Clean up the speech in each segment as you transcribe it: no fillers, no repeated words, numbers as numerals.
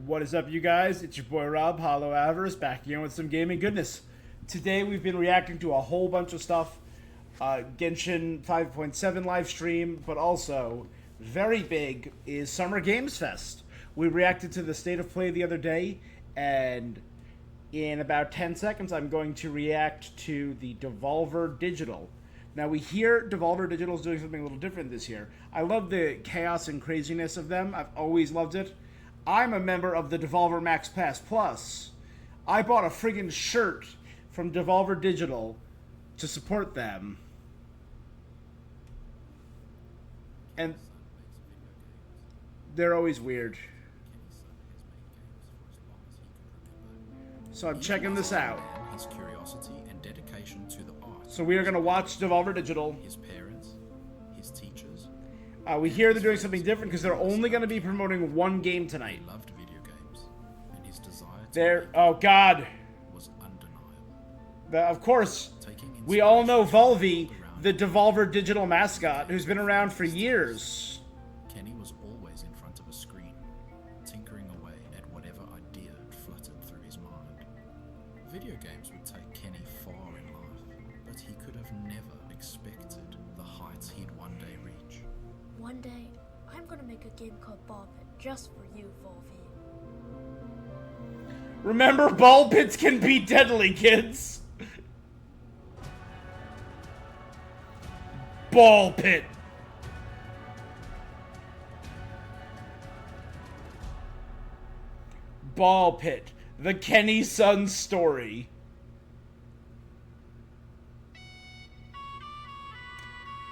What is up, you guys? It's your boy Rob, Hollow Avarice, back again with some gaming goodness. Today we've been reacting to a whole bunch of stuff. Genshin 5.7 live stream, but also, very big, is Summer Games Fest. We reacted to the State of Play the other day, and in about 10 seconds I'm going to react to the Devolver Digital. Now, we hear Devolver Digital is doing something a little different this year. I love the chaos and craziness of them. I've always loved it. I'm a member of the Devolver Max Pass Plus. I bought a friggin' shirt from Devolver Digital to support them. And they're always weird. So I'm checking this out. His curiosity and dedication to the art. So we are going to watch Devolver Digital. His parents, his teachers. We hear they're doing something different because they're only going to be promoting one game tonight. He loved video games, and his desire to They're, oh god. was undeniable. Of course, we all know Volvi, the Devolver Digital mascot, who's been around for years. Kenny was always in front of a screen, tinkering away at whatever idea fluttered through his mind. Video games would take Kenny far in life, but he could have never expected the heights he'd one day reach. One day, I'm gonna make a game called Ball Pit just for you, Volvi. Remember, ball pits can be deadly, kids. Ball pit. Ball pit. The Kenny Sun story.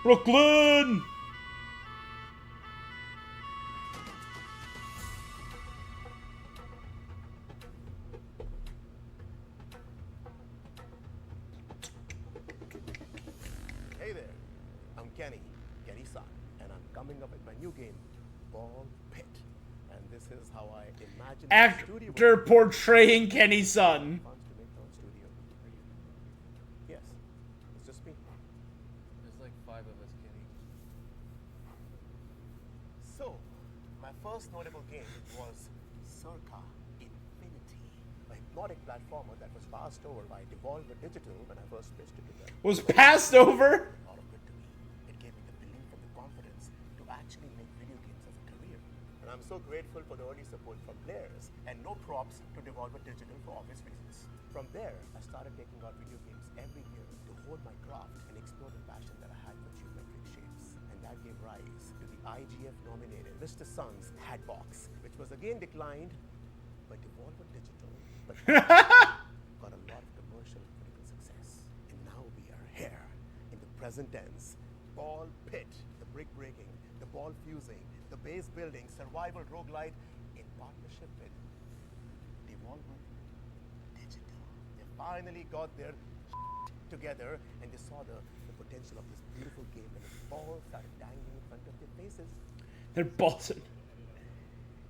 Brooklyn! Hey there, I'm Kenny Sun, and I'm coming up with my new game, Ball Pit. And this is how I imagine the studio Actor portraying Kenny Sun. wants to make their own studio. Yes, it's just me. There's like 5 of us, Kenny. So, my first notable game was Circa Infinity, a hypnotic platformer that was passed over by Devolver Digital when I first pitched it to them. Was passed over? A lot of good to me. It gave me the belief and the confidence to actually make video games as a career. And I'm so grateful for the early support from players, and no props to Devolver Digital for obvious reasons. From there, I started taking out video games every year to hone my craft and explore the passion that I had for geometric shapes. And that gave rise to the IGF-nominated Mr. Sun's Hatbox, which was again declined by Devolver Digital, but got a lot of commercial and critical success. And now we are here in the present tense. Ball Pit, the brick breaking, the ball fusing, the base building, survival roguelite in partnership with Devolver Digital. They finally got their together, and they saw the potential of this beautiful game, and the balls started dangling in front of their faces. They're bossing.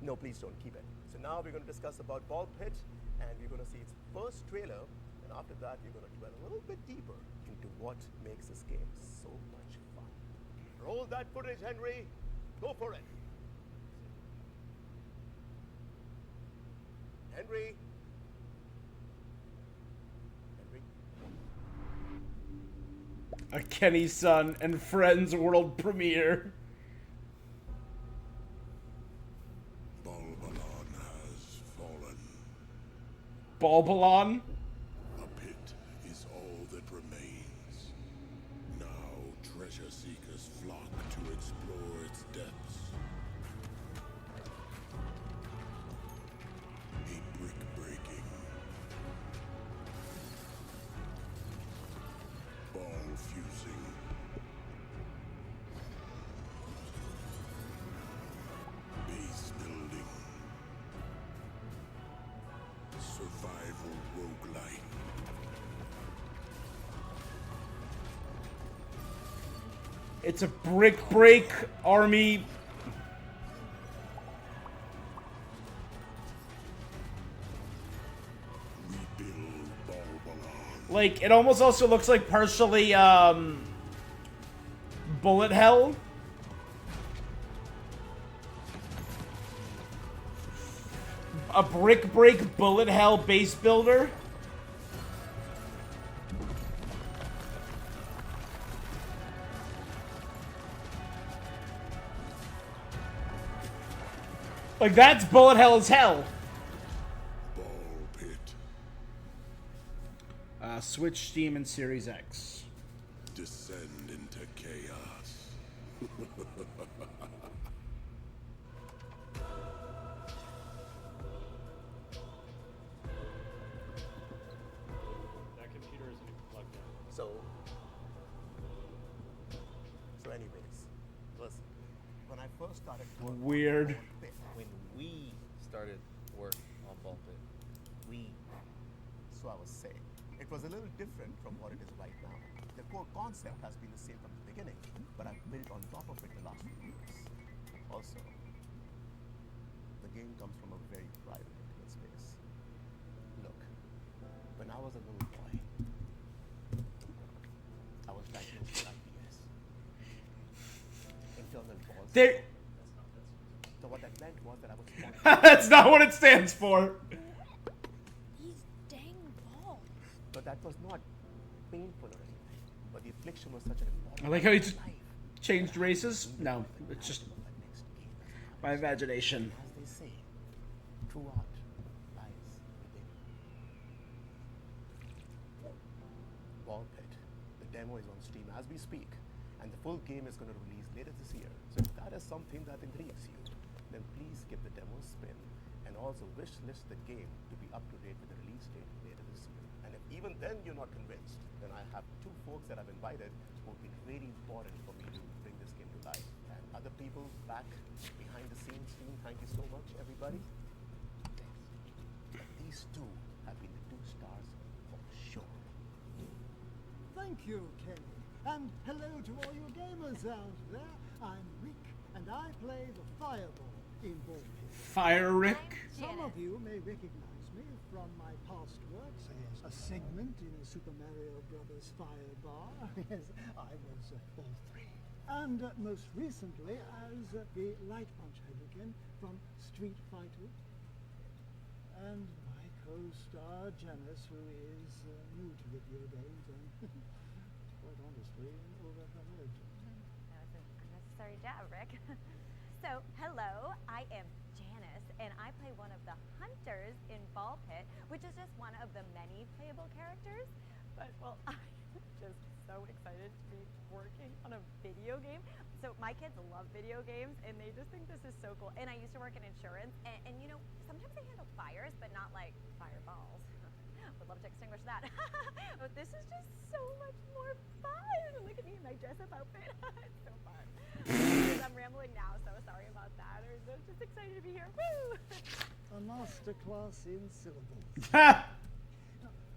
No, please don't keep it. So now we're going to discuss about Ball Pit, and we're going to see its first trailer, and after that we're going to dwell a little bit deeper into what makes this game so much fun. Roll that footage, Henry. Go for it. Henry. Henry. A Kenny Sun and Friends world premiere. Balbalon has fallen. Balbalon? A pit is all that remains. Now treasure seekers flock to explore its depths. A brick breaking. Ball fusing. Base building. Survival roguelite. It's a brick break army. Rebuild Balbalon. Like, it almost also looks like partially, bullet hell. A brick break bullet hell base builder? Like, that's bullet hell as hell. Ball pit. Switch, Steam, and Series X. Descend into chaos. That computer isn't even plugged in. So anyways, listen. When I first started work on Weird. Ball Pit, When we started work on Ball Pit. so I was saying, it was a little different from what it is right now. The core concept has been the same from the beginning, but I've built on top of it the last few years. Also, the game comes from a very private, intimate space. Look, when I was a little boy, I was diagnosed with IBS. Internal balls. There. So what that meant was that I was That's not what it stands for. These dang balls. But that was not painful or anything. But the affliction was such an important I like how you part just of life. changed races. No, it's just My next game. my imagination. As they say, true art lies within. Ball Pit. The demo is on Steam as we speak, and the full game is going to release later this year. So if that is something that intrigues you, then please give the demo a spin, and also wish list the game to be up to date with the release date later this year. And if even then you're not convinced, then I have two folks that I've invited who have been very important for me to bring this game to life. And other people back behind the scenes team, thank you so much, everybody. Thanks. But these two have been the two stars for sure. Thank you, Kenny. And hello to all you gamers out there. I'm Rick, and I play the Fireball in Ball Pit. Fire Rick. Some of you may recognize me from my past works as a segment in Super Mario Bros. Firebar. Yes, I was all three. And most recently as the Light Punch Hooligan from Street Fighter. And my co-star Janice, who is new to video games and quite honestly over her head. That was an unnecessary jab, Rick. So, hello, I am Janice, and I play one of the hunters in Ball Pit, which is just one of the many playable characters. But, well, I'm just so excited to be working on a video game. So, my kids love video games, and they just think this is so cool. And I used to work in insurance, and you know, sometimes I handle fires, but not like fireballs. Would love to extinguish that. But this is just so much more fun. Look at me in my dress-up outfit. It's so fun. I'm rambling now, so sorry about that. I'm just excited to be here. Woo! A masterclass in syllables. Ha!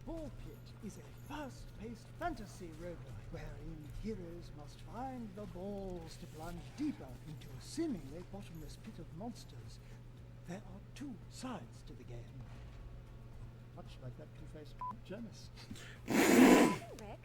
Ball Pit is a fast-paced fantasy roguelike wherein heroes must find the balls to plunge deeper into a seemingly bottomless pit of monsters. There are two sides to the game. Much like that two-faced Janice. Hey, Rick.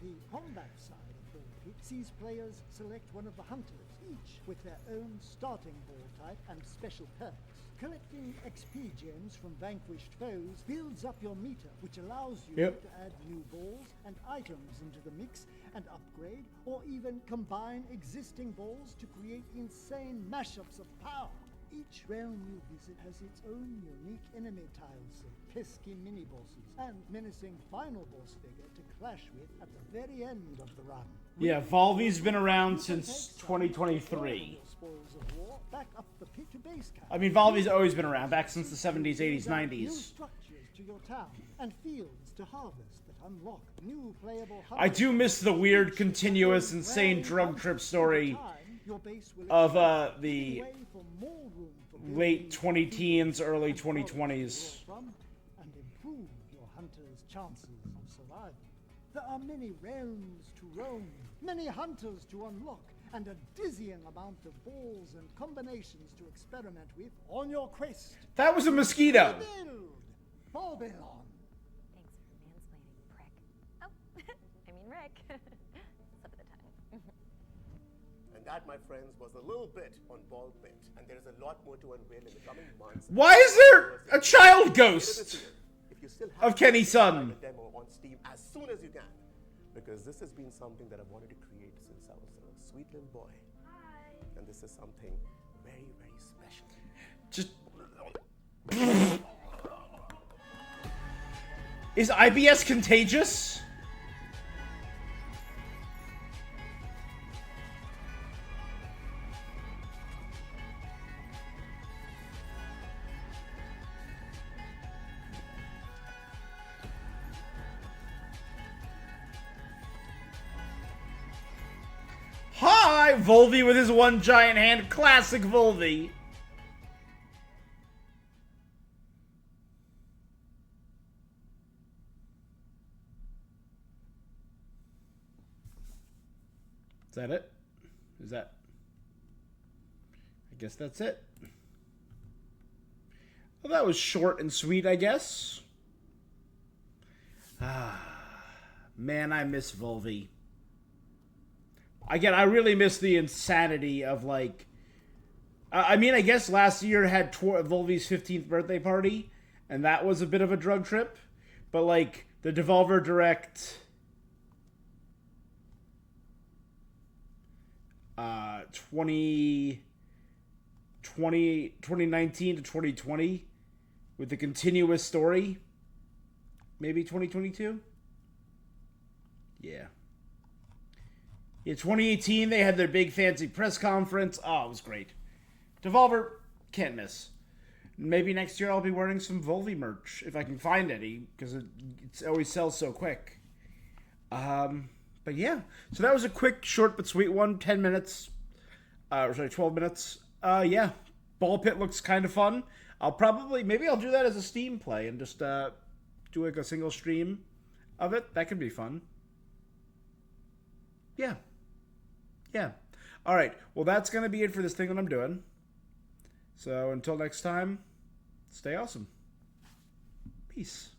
The combat side of Ball Pit sees players select one of the hunters, each with their own starting ball type and special perks. Collecting XP gems from vanquished foes builds up your meter, which allows you Yep. to add new balls and items into the mix and upgrade or even combine existing balls to create insane mashups of power. Each realm you visit has its own unique enemy tiles, pesky mini-bosses, and menacing final boss figure to clash with at the very end of the run. Yeah, Volvy's been around since 2023. Spoils of war, back up the pit to base camp. I mean, Volvy's always been around, back since the 70s, 80s, Build out New 90s. structures to your town and fields to harvest that unlock new playable I do miss the weird, continuous, insane drug trip story of the late 20-teens, early 2020s. And improve your hunter's chances of survival. There are many realms to roam, many hunters to unlock, and a dizzying amount of balls and combinations to experiment with on your quest. That was a mosquito. Build Babylon. Thanks for mansplaining, prick. Oh, I mean Rick. Slip of the tongue. And And that, my friends, was a little bit on Ball Pit. And there is a lot more to unveil in the coming months. Why is there a child ghost If you still of Kenny's son? the demo on Steam as soon as you can, because this has been something that I've wanted to create since I was a sweet little boy. Hi. And this is something very, very special. Just is IBS contagious? Hi, Volvi with his one giant hand. Classic Volvi. Is that it? Is that... I guess that's it. Well, that was short and sweet, I guess. Man, I miss Volvi. Again, I really miss the insanity of, like... I mean, I guess last year had Volvi's 15th birthday party, and that was a bit of a drug trip. But, like, the Devolver Direct... 2019 to 2020 with the continuous story. Maybe 2022? Yeah. Yeah, 2018, they had their big fancy press conference. Oh, it was great. Devolver, can't miss. Maybe next year I'll be wearing some Volvi merch, if I can find any, because it always sells so quick. But yeah, so that was a quick, short but sweet one. 10 minutes. 12 minutes. Yeah, Ball Pit looks kind of fun. Maybe I'll do that as a Steam play and just do like a single stream of it. That could be fun. Yeah. Yeah. All right. Well, that's going to be it for this thing that I'm doing. So until next time, stay awesome. Peace.